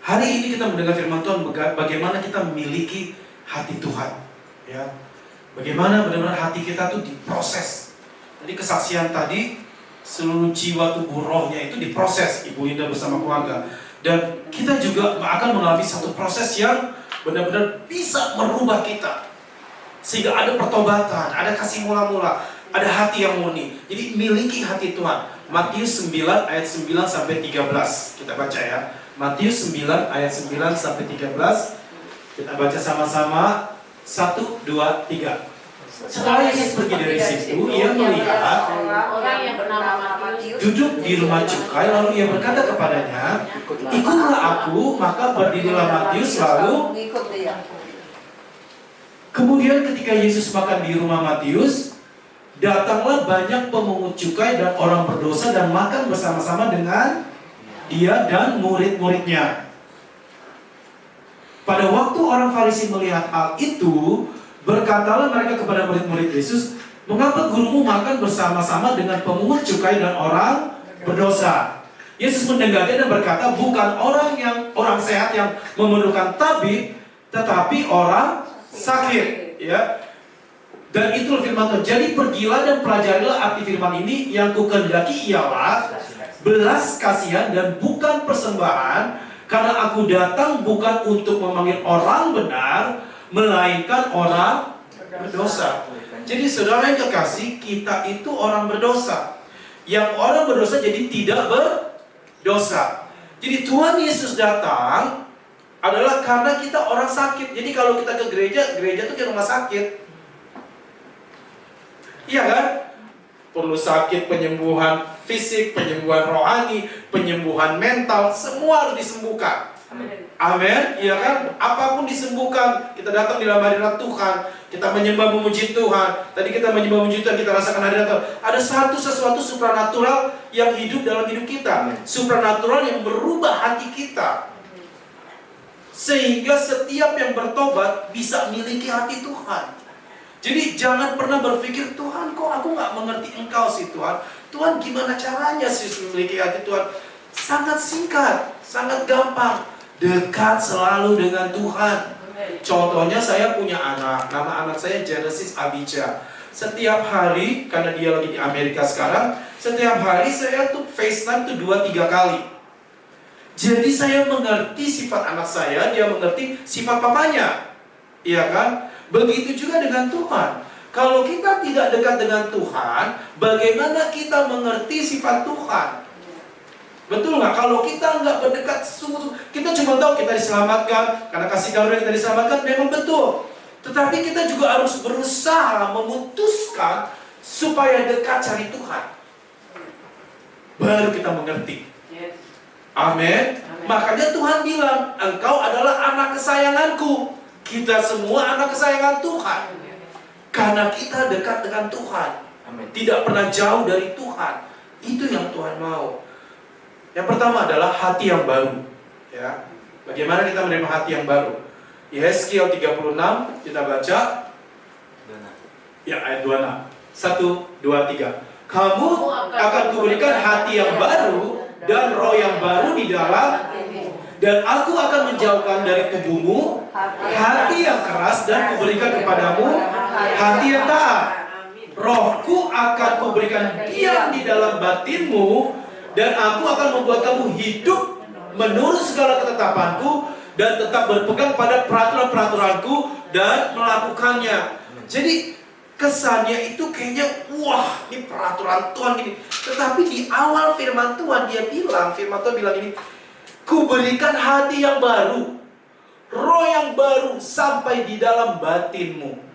Hari ini kita mendengar firman Tuhan bagaimana kita memiliki hati Tuhan, ya. Bagaimana benar-benar hati kita tuh diproses. Jadi kesaksian tadi, seluruh jiwa, tubuh, rohnya itu diproses, Ibu Linda bersama keluarga. Dan kita juga akan mengalami satu proses yang benar-benar bisa merubah kita, sehingga ada pertobatan, ada kasih mula-mula, ada hati yang murni. Jadi miliki hati Tuhan. Matius 9 ayat 9 sampai 13. Kita baca ya. Matius 9 ayat 9 sampai 13. Kita baca sama-sama. 1, 2, 3. Setelah Yesus pergi dari situ, ia melihat orang yang bernama Matius duduk di rumah cukai, lalu ia berkata kepadanya, "Ikutlah aku." Maka berdirilah Matius lalu mengikuti dia. Kemudian ketika Yesus makan di rumah Matius, datanglah banyak pemungut cukai dan orang berdosa dan makan bersama-sama dengan dia dan murid-muridnya. Pada waktu orang Farisi melihat hal itu, berkatalah mereka kepada murid-murid Yesus, "Mengapa gurumu makan bersama-sama dengan pemungut cukai dan orang berdosa?" Yesus mendengarnya dan berkata, "Bukan orang sehat yang memerlukan tabib, tetapi orang sakit." Ya. Dan itulah firman Tuhan. Jadi pergilah dan pelajarilah arti firman ini. Yang kukehendaki ialah belas kasihan dan bukan persembahan, karena aku datang bukan untuk memanggil orang benar, melainkan orang berdosa. Jadi saudara yang kekasih, kita itu orang berdosa. Yang orang berdosa jadi tidak berdosa. Jadi Tuhan Yesus datang adalah karena kita orang sakit. Jadi kalau kita ke gereja, gereja itu kayak rumah sakit. Iya kan? Perlu sakit, penyembuhan fisik, penyembuhan rohani, penyembuhan mental, semua harus disembuhkan. Amin. Iya kan? Apapun disembuhkan. Kita datang di dalam hadirat Tuhan, kita menyembah memuji Tuhan. Tadi kita menyembah memuji Tuhan, kita rasakan hadirat Tuhan. Ada sesuatu supranatural yang hidup dalam hidup kita. Supranatural yang merubah hati kita, sehingga setiap yang bertobat bisa miliki hati Tuhan. Jadi jangan pernah berpikir, "Tuhan, kok aku gak mengerti Engkau sih Tuhan? Tuhan, gimana caranya sih memiliki hati Tuhan?" Sangat singkat, sangat gampang. Dekat selalu dengan Tuhan. Contohnya saya punya anak, nama anak saya Genesis Abijah. Setiap hari, karena dia lagi di Amerika sekarang, setiap hari saya tuh FaceTime tuh 2-3 kali. Jadi saya mengerti sifat anak saya, dia mengerti sifat papanya. Iya kan? Begitu juga dengan Tuhan. Kalau kita tidak dekat dengan Tuhan, bagaimana kita mengerti sifat Tuhan? Betul nggak? Kalau kita nggak berdekat sungguh-sungguh, kita cuma tahu kita diselamatkan karena kasih karunia kita diselamatkan, memang betul. Tetapi kita juga harus berusaha memutuskan supaya dekat cari Tuhan. Baru kita mengerti. Amin. Makanya Tuhan bilang, "Engkau adalah anak kesayanganku." Kita semua anak kesayangan Tuhan. Karena kita dekat dengan Tuhan. Tidak pernah jauh dari Tuhan. Itu yang Tuhan mau. Yang pertama adalah hati yang baru. Ya. Bagaimana kita menerima hati yang baru? Yesaya 36, kita baca. Ya, ayat 26. 1, 2, 3. "Kamu akan kuberikan hati yang baru dan roh yang baru di dalam, dan aku akan menjauhkan dari tubuhmu hati yang keras dan kuberikan kepadamu hati yang taat. Rohku akan kuberikan diam di dalam batinmu, dan aku akan membuat kamu hidup menurut segala ketetapanku dan tetap berpegang pada peraturan-peraturanku dan melakukannya." Jadi kesannya itu kayaknya, wah, ini peraturan Tuhan gini. Tetapi di awal firman Tuhan firman Tuhan bilang ini, "Kuberikan hati yang baru, roh yang baru sampai di dalam batinmu."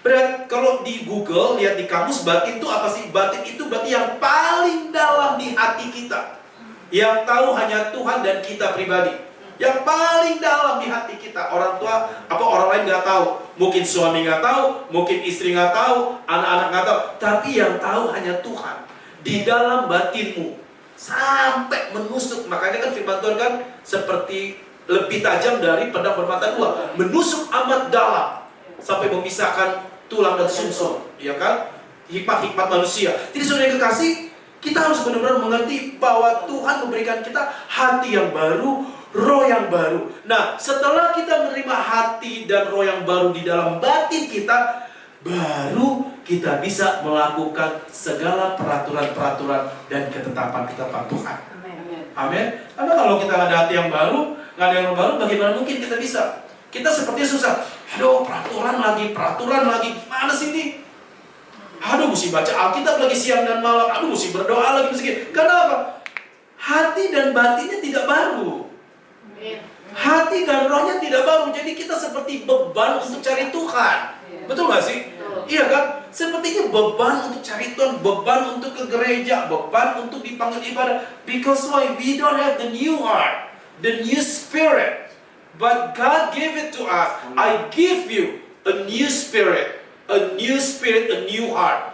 Berat, kalau di Google, lihat di kamus, batin itu apa sih? Batin itu berarti yang paling dalam di hati kita. Yang tahu hanya Tuhan dan kita pribadi. Yang paling dalam di hati kita. Orang tua, orang lain nggak tahu. Mungkin suami nggak tahu, mungkin istri nggak tahu, anak-anak nggak tahu. Tapi yang tahu hanya Tuhan. Di dalam batinmu. Sampai menusuk. Makanya kan firman Tuhan kan seperti lebih tajam dari pedang bermata dua. Menusuk amat dalam. Sampai memisahkan tulang dan sumsum. Ya kan? Hikmat-hikmat manusia. Jadi saudara yang kekasih, kita harus benar-benar mengerti bahwa Tuhan memberikan kita hati yang baru, roh yang baru. Nah, setelah kita menerima hati dan roh yang baru di dalam batin kita, baru kita bisa melakukan segala peraturan-peraturan dan ketetapan-ketetapan Tuhan. Amin. Karena kalau kita nggak ada hati yang baru, nggak ada yang baru, bagaimana mungkin kita bisa? Kita sepertinya susah. Aduh, peraturan lagi, gimana sih ini? Aduh, mesti baca Alkitab lagi siang dan malam. Aduh, mesti berdoa lagi, mesti. Kenapa? Hati dan batinnya tidak baru. Hati dan rohnya tidak baru. Jadi kita seperti beban untuk cari Tuhan. Betul gak sih? Iya kan? Sepertinya beban untuk cari Tuhan, beban untuk ke gereja, beban untuk dipanggil ibadah. Because why? We don't have the new heart, the new spirit. But God gave it to us. I give you a new spirit, a new heart.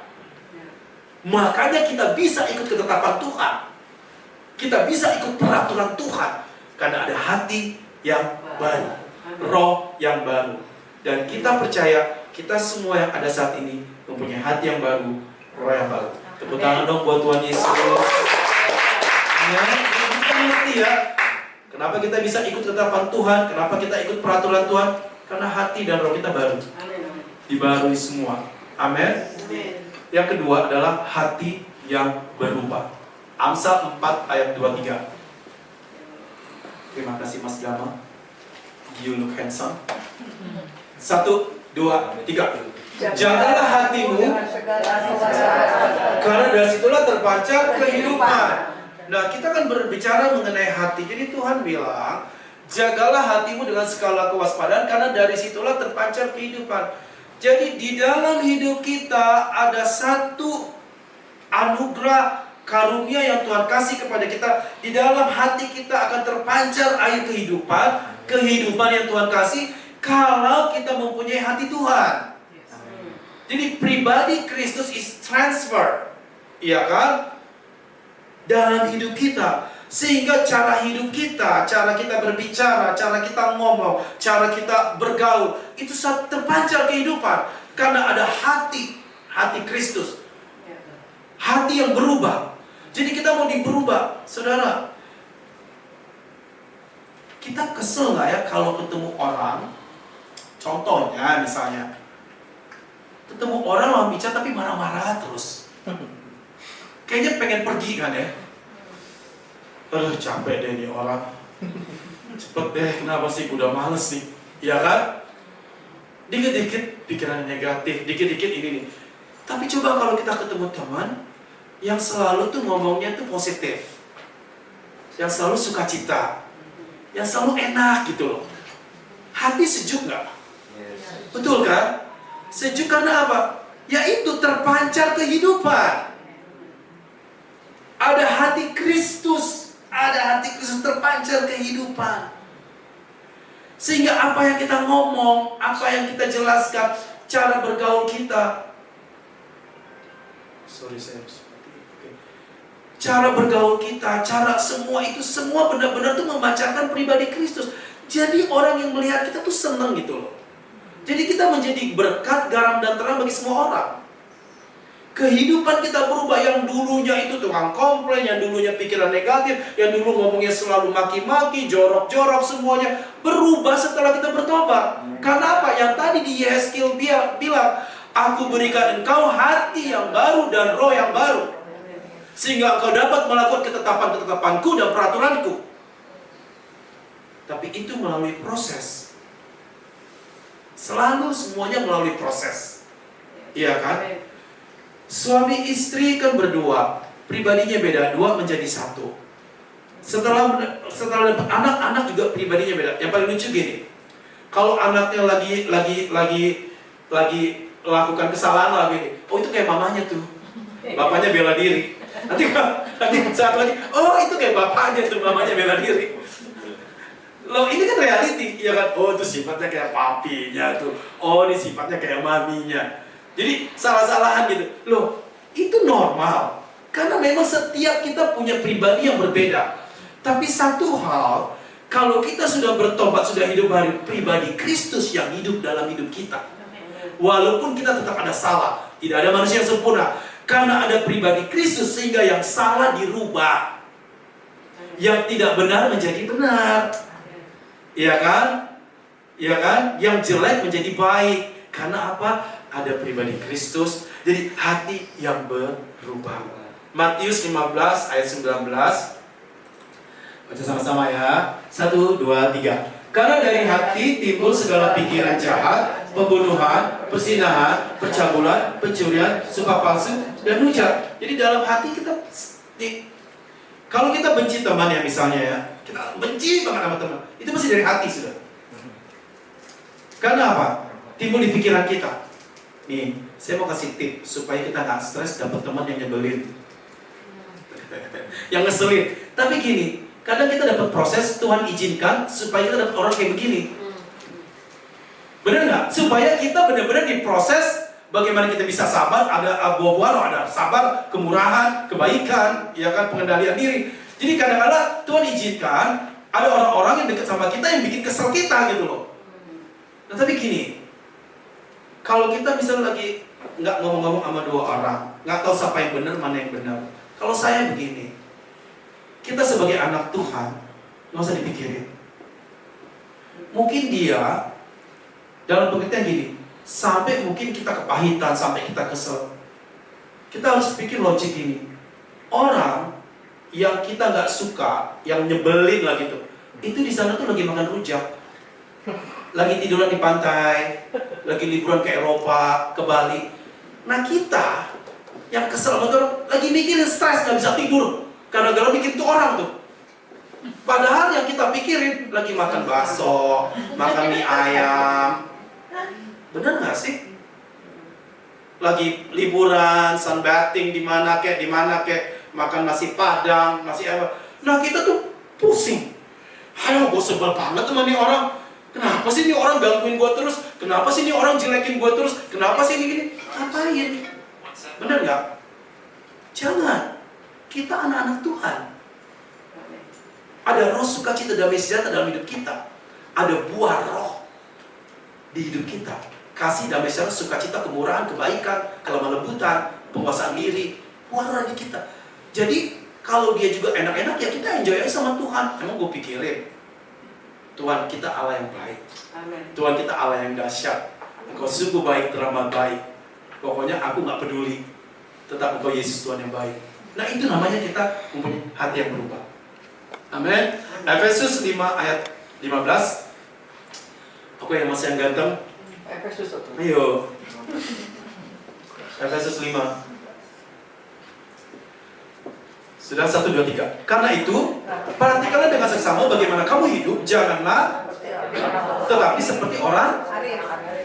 Makanya kita bisa ikut ketetapan Tuhan. Kita bisa ikut peraturan Tuhan. Karena ada hati yang baru, roh yang baru. Dan kita percaya, kita semua yang ada saat ini mempunyai hati yang baru, roh yang baru. Tepuk tangan dong buat Tuhan Yesus. Ya, kita mengerti ya. Kenapa kita bisa ikut ketetapan Tuhan? Kenapa kita ikut peraturan Tuhan? Karena hati dan roh kita baru. Dibarui semua. Amin. Yang kedua adalah hati yang berubah. Amsal 4 ayat 23. Terima kasih Mas Gama. You look handsome. 1, 2, 3. Jagalah hatimu, karena dari situlah terpancar kehidupan. Nah, kita kan berbicara mengenai hati. Jadi Tuhan bilang, jagalah hatimu dengan segala kewaspadaan, karena dari situlah terpancar kehidupan. Jadi di dalam hidup kita ada satu anugerah karunia yang Tuhan kasih kepada kita. Di dalam hati kita akan terpancar air kehidupan yang Tuhan kasih kalau kita mempunyai hati Tuhan. Jadi pribadi Kristus is transfer, iya kan? Dalam hidup kita. Sehingga cara hidup kita, cara kita berbicara, cara kita ngomong, cara kita bergaul, itu terpancar kehidupan. Karena ada hati Kristus. Hati yang berubah. Jadi kita mau diberubah. Saudara, kita kesel gak ya kalau ketemu orang? Contohnya misalnya, ketemu orang lawan bicara tapi marah-marah terus. Kayaknya pengen pergi kan ya? Capek deh nih orang. Cepet deh, kenapa sih? Udah males nih. Iya kan? Dikit-dikit pikiran negatif, dikit-dikit ini nih. Tapi coba kalau kita ketemu teman yang selalu tuh ngomongnya tuh positif, yang selalu sukacita, yang selalu enak gitu loh. Hati sejuk gak? Betul kan? Sejuk karena apa? Yaitu terpancar kehidupan. Ada hati Kristus terpancar kehidupan. Sehingga apa yang kita ngomong, apa yang kita jelaskan, cara bergaul kita, cara bergaul kita, cara semua itu semua benar-benar tuh memancarkan pribadi Kristus. Jadi orang yang melihat kita tuh senang gitu loh. Jadi kita menjadi berkat, garam dan terang bagi semua orang. Kehidupan kita berubah. Yang dulunya itu tukang komplain, yang dulunya pikiran negatif, yang dulu ngomongnya selalu maki-maki, jorok-jorok semuanya, berubah setelah kita bertobat. Karena apa? Yang tadi di Yehezkiel bilang, aku berikan engkau hati yang baru dan roh yang baru, sehingga engkau dapat melakukan ketetapan-ketetapanku dan peraturanku. Tapi itu melalui proses. Selalu semuanya melalui proses. Iya kan? Suami istri kan berdua, pribadinya beda, dua menjadi satu. Setelah dapat anak juga pribadinya beda. Yang paling lucu gini, kalau anaknya lagi lakukan kesalahan lagi, oh itu kayak mamanya tuh, bapaknya bela diri. Nanti saat lagi, oh itu kayak bapaknya tuh, mamanya bela diri. Loh ini kan reality, ya kan? Oh itu sifatnya kayak papinya tuh, oh ini sifatnya kayak maminya. Jadi salah-salahan gitu. Loh, itu normal. Karena memang setiap kita punya pribadi yang berbeda. Tapi satu hal, kalau kita sudah bertobat, sudah hidup baru, pribadi Kristus yang hidup dalam hidup kita. Walaupun kita tetap ada salah, tidak ada manusia yang sempurna. Karena ada pribadi Kristus, sehingga yang salah dirubah. Yang tidak benar menjadi benar. Iya kan? Iya kan? Yang jelek menjadi baik. Karena apa? Ada pribadi Kristus. Jadi hati yang berubah. Matius 15 ayat 19. Baca sama-sama ya. 1, 2, 3. Karena dari hati timbul segala pikiran jahat, pembunuhan, perzinahan, percabulan, pencurian, sumpah palsu, dan hujat. Jadi dalam hati kita, kalau kita benci teman ya misalnya ya, kita benci banget sama teman, itu masih dari hati sudah. Karena apa? Timbul di pikiran kita. Nih, saya mau kasih tip supaya kita nggak stres dapat teman yang nyebelin, yang ngeselin. Tapi gini, kadang kita dapat proses, Tuhan izinkan supaya kita dapat orang kayak begini. Benar nggak? Supaya kita benar-benar diproses. Bagaimana kita bisa sabar, ada buah-buah, ada sabar, kemurahan, kebaikan, ya kan, pengendalian diri. Jadi kadang-kadang Tuhan izinkan ada orang-orang yang dekat sama kita yang bikin kesel kita gitu loh. Nah tapi gini, kalau kita misalnya lagi nggak ngomong-ngomong sama dua orang, nggak tahu siapa yang benar, mana yang benar. Kalau saya begini, kita sebagai anak Tuhan, nggak usah dipikirin. Mungkin dia dalam pengertian gini, sampai mungkin kita kepahitan, sampai kita kesel. Kita harus pikir logik ini. Orang yang kita nggak suka, yang nyebelin lah gitu, itu di sana tuh lagi makan rujak, lagi tiduran di pantai, lagi liburan ke Eropa, ke Bali. Nah kita yang kesel sama orang, lagi mikirin stres, nggak bisa tidur, karena gara bikin tuh orang tuh. Padahal yang kita pikirin lagi makan bakso, makan mie ayam. Bener nggak sih? Lagi liburan, sunbathing di mana kek, makan nasi padang, nasi apa. Nah kita tuh pusing. Aduh, gue sebel banget sama nih orang. Kenapa sih nih orang gangguin gue terus? Kenapa sih nih orang jelekin gue terus? Kenapa sih ini gini? Ngapain? Bener nggak? Jangan. Kita anak-anak Tuhan. Ada roh sukacita damai sejahtera dalam hidup kita. Ada buah roh di hidup kita. Kasih, damai sejahtera, sukacita, kemurahan, kebaikan, kelemah lembutan, penguasaan diri, buah roh di kita. Jadi kalau dia juga enak-enak ya kita enjoy aja sama Tuhan. Emang gue pikirin, Tuhan kita Allah yang baik. Amen. Tuhan kita Allah yang dahsyat. Engkau sungguh baik, teramat baik. Pokoknya aku gak peduli, tetap Engkau Yesus Tuhan yang baik. Nah itu namanya kita mempunyai hati yang berubah. Amin. Efesus 5 ayat 15. Aku yang masih yang ganteng. Efesus 1. Ayo. Efesus 5. Sudah 1, 2, 3. Karena itu, perhatikanlah dengan seksama bagaimana kamu hidup. Janganlah tetapi seperti orang,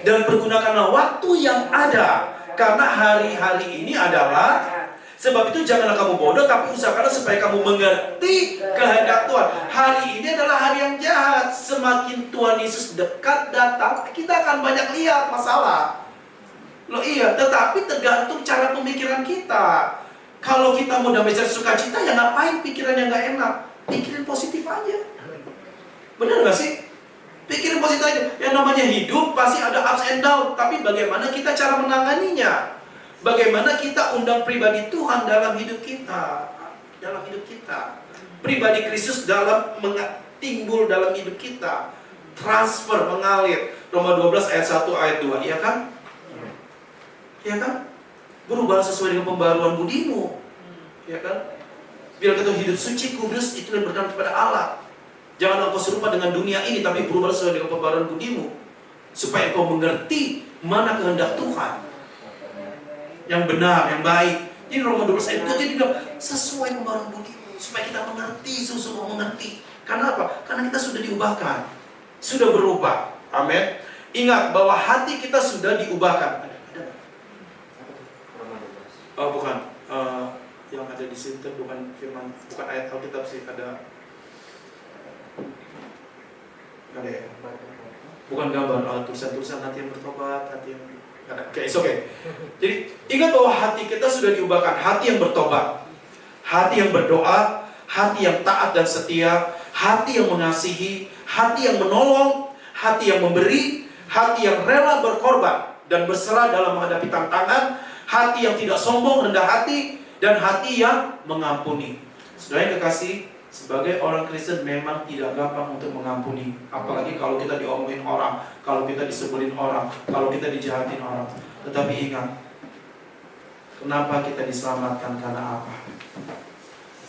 dan pergunakanlah waktu yang ada. Karena hari-hari ini adalah, sebab itu janganlah kamu bodoh, tapi usahakanlah supaya kamu mengerti kehendak Tuhan. Hari ini adalah hari yang jahat. Semakin Tuhan Yesus dekat datang, kita akan banyak lihat masalah. Loh iya, tetapi tergantung cara pemikiran kita. Kalau kita mau damai sejahtera sukacita, ya ngapain pikiran yang gak enak? Pikirin positif aja. Benar gak sih? Pikirin positif aja. Yang namanya hidup pasti ada ups and down. Tapi bagaimana kita cara menanganinya? Bagaimana kita undang pribadi Tuhan dalam hidup kita? Dalam hidup kita. Pribadi Kristus timbul dalam hidup kita. Transfer, mengalir. Roma 12 ayat 1 ayat 2. Iya kan? Iya kan? Berubah sesuai dengan pembaruan budimu. Ya kan? Biar kita hidup suci, kudus, itu yang berdamai kepada Allah. Jangan engkau serupa dengan dunia ini, tapi berubah sesuai dengan pembaruan budimu, supaya engkau mengerti mana kehendak Tuhan yang benar, yang baik. Jadi Roma 12 ayat 2 jadi bilang sesuai pembaruan budimu, supaya kita mengerti, sungguh mengerti. Karena apa? Karena kita sudah diubahkan, sudah berubah. Amin. Ingat bahwa hati kita sudah diubahkan. Oh bukan, yang ada di sini bukan firman, bukan ayat Alkitab sih, ada ya? Bukan gambar, tulisan-tulisan hati yang bertobat, hati yang ada. Oke, it's okay. Jadi ingat bahwa hati kita sudah diubahkan, hati yang bertobat, hati yang berdoa, hati yang taat dan setia, hati yang mengasihi, hati yang menolong, hati yang memberi, hati yang rela berkorban dan berserah dalam menghadapi tantangan, hati yang tidak sombong, rendah hati, dan hati yang mengampuni. Saudara yang kekasih, Sebagai orang Kristen memang tidak gampang untuk mengampuni. Apalagi kalau kita diomongin orang, kalau kita disebelin orang, kalau kita dijahatin orang. Tetapi ingat, kenapa kita diselamatkan? Karena apa?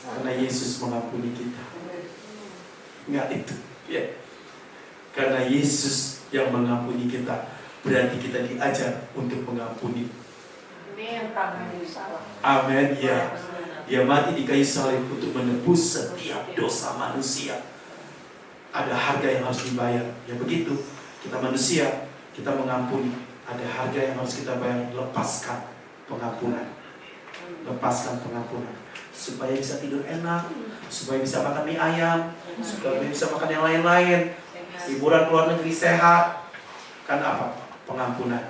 Karena Yesus mengampuni kita. Ingat itu, ya. Karena Yesus yang mengampuni kita, berarti kita diajar untuk mengampuni. Amin. Ya. Dia mati di kayu salib untuk menebus setiap dosa manusia. Ada harga yang harus dibayar. Ya begitu. Kita manusia, kita mengampuni. Ada harga yang harus kita bayar. Lepaskan pengampunan. Lepaskan pengampunan. Supaya bisa tidur enak, supaya bisa makan mie ayam, supaya bisa makan yang lain-lain. Liburan keluar negeri sehat. Kan apa? Pengampunan.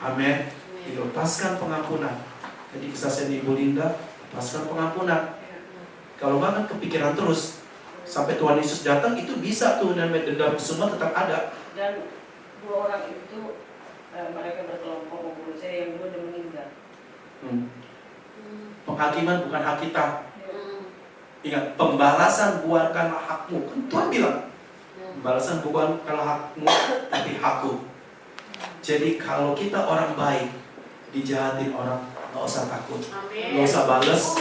Amin. Dilepaskan pengampunan. Jadi kesaksian Ibu Linda, lepaskan pengampunan. Kalau nggak kan kepikiran terus sampai Tuhan Yesus datang, itu bisa tuh, dan dendam semua tetap ada. Dan 2 orang itu mereka berkelompok membunuh saya, yang 2 udah meninggal. Penghakiman bukan hak kita. Ingat, pembalasan bukanlah hakmu. Kan Tuhan bilang, pembalasan bukanlah hakmu, tapi hakku. Jadi kalau kita orang baik, dijahatin orang, nggak usah takut, nggak usah bales.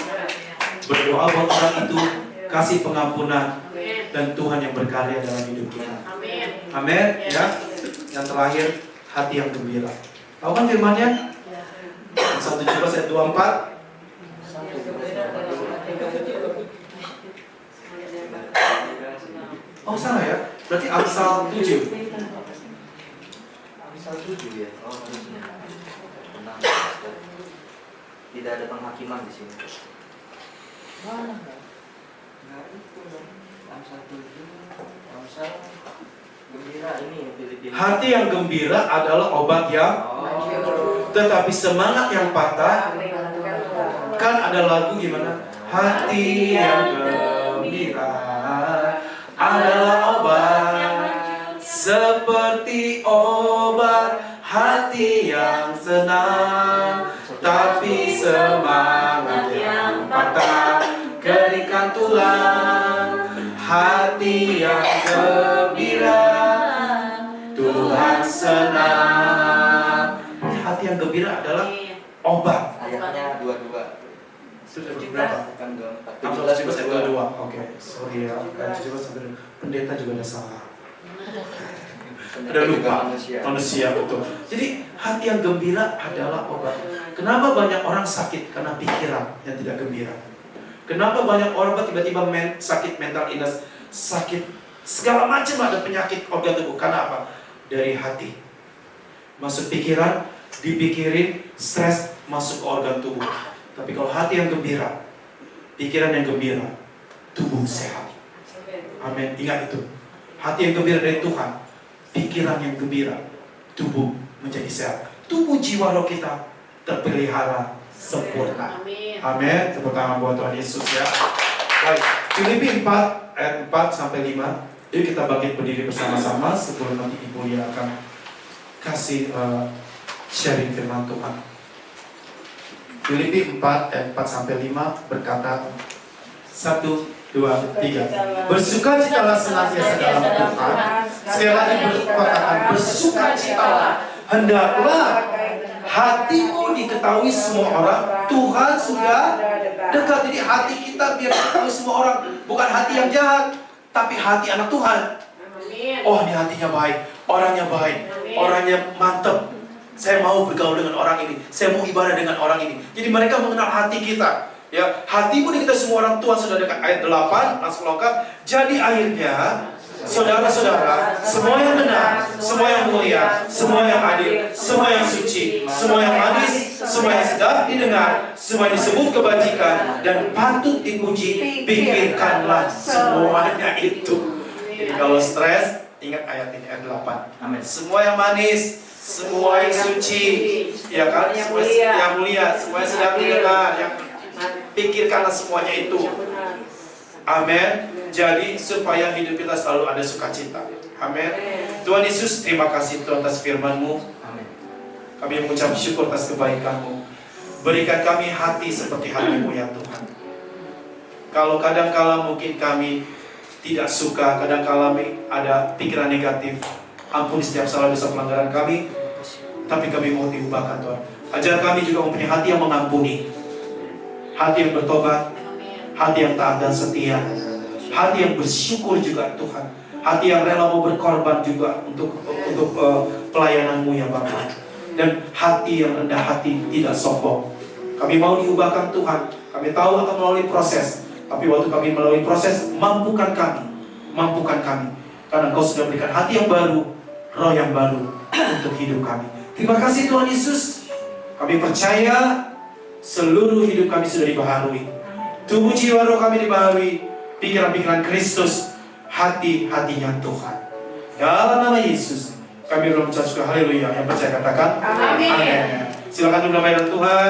Berdoa buat orang itu, kasih pengampunan, dan Tuhan yang berkarya dalam hidup kita. Amin. Ya. Yang terakhir, hati yang gembira. Tahu kan firman-Nya? 1:17 ayat 24. Oh salah ya? Berarti Amsal 7. Amsal 7 ya. Oh, tidak ada penghakiman di sini. Mana? Nah itu Amsal 7. Amsal gembira ini Filipina. Hati yang gembira adalah obat yang tetapi semangat yang patah. Kan ada lagu gimana? Hati yang gembira adalah obat, seperti obat hati yang senang. Tapi semangat yang patah keringkan tulang. Hati yang gembira Tuhan senang. Hati yang gembira adalah obat. Ayatnya 22. Sudah berapa? Bukan 24. Amsal 17 ayat 22. Oke, sorry ya. 17 sampai pendeta juga ada salah. Ada lupa. Manusia betul. Jadi hati yang gembira adalah obat. Kenapa banyak orang sakit? Karena pikiran yang tidak gembira. Kenapa banyak orang tiba-tiba sakit mental illness, sakit segala macam, ada penyakit organ tubuh? Karena apa? Dari hati. Masuk pikiran, dipikirin, stres, masuk ke organ tubuh. Tapi kalau hati yang gembira, pikiran yang gembira, tubuh sehat. Amin. Ingat itu. Hati yang gembira dari Tuhan, pikiran yang gembira, tubuh menjadi sehat. Tubuh jiwa roh kita terpelihara sempurna. Amin. Tepuk tangan buat Tuhan Yesus ya. Baik. Filipi 4 ayat 4 sampai 5. Yuk kita bangkit berdiri bersama-sama sebelum nanti Ibu Lia akan kasih sharing firman Tuhan. Filipi 4 ayat 4 sampai 5 berkata, 1, 2, 3. Bersukacitalah senantiasa dalam Tuhan. Sekali lagi berkatakan bersukacitalah. Hendaklah hatimu diketahui semua orang. Tuhan sudah dekat. Jadi hati kita biar diketahui semua orang. Bukan hati yang jahat, tapi hati anak Tuhan. Oh, ini hatinya baik, orangnya baik, orangnya mantep. Saya mau bergaul dengan orang ini, saya mau ibadah dengan orang ini. Jadi mereka mengenal hati kita. Ya, hatimu diketahui semua orang, Tuhan sudah dekat. Ayat 8, langsung lengkap. Jadi akhirnya, saudara-saudara, semua yang benar, semua yang mulia, semua yang adil, semua yang suci, semua yang manis, semua yang sedap didengar, semua yang disebut kebajikan dan patut dipuji, pikirkanlah semuanya itu. Jadi kalau stres, ingat ayat ini, ayat 8. Amin. Semua yang manis, semua yang suci, ya kan, semua yang mulia, semua yang sedap didengar, yang pikirkanlah semuanya itu. Amin. Jadi supaya hidup kita selalu ada sukacita. Amin. Tuhan Yesus, terima kasih Tuhan atas firman-Mu. Amin. Kami mengucap syukur atas kebaikan-Mu. Berikan kami hati seperti hati-Mu ya Tuhan. Kalau kadang-kala mungkin kami tidak suka, kadang-kala ada pikiran negatif, ampuni setiap salah dosa pelanggaran kami, tapi kami mau diubahkan Tuhan. Ajar kami juga mempunyai hati yang mengampuni, hati yang bertobat, hati yang taat dan setia, hati yang bersyukur juga Tuhan, hati yang rela mau berkorban juga untuk pelayanan-Mu ya Bapa, dan hati yang rendah hati, tidak sombong. Kami mau diubahkan Tuhan. Kami tahu akan melalui proses, tapi waktu kami melalui proses, mampukan kami, karena Engkau sudah berikan hati yang baru, roh yang baru untuk hidup kami. Terima kasih Tuhan Yesus. Kami percaya seluruh hidup kami sudah dibaharui. Tubuh jiwa roh kami dibaharui. Pikiran-pikiran Kristus, hati-hatinya Tuhan. Dalam nama Yesus kami berdoa mengucapkan haleluya. Yang percaya katakan amin. Silakan duduk dalam Tuhan.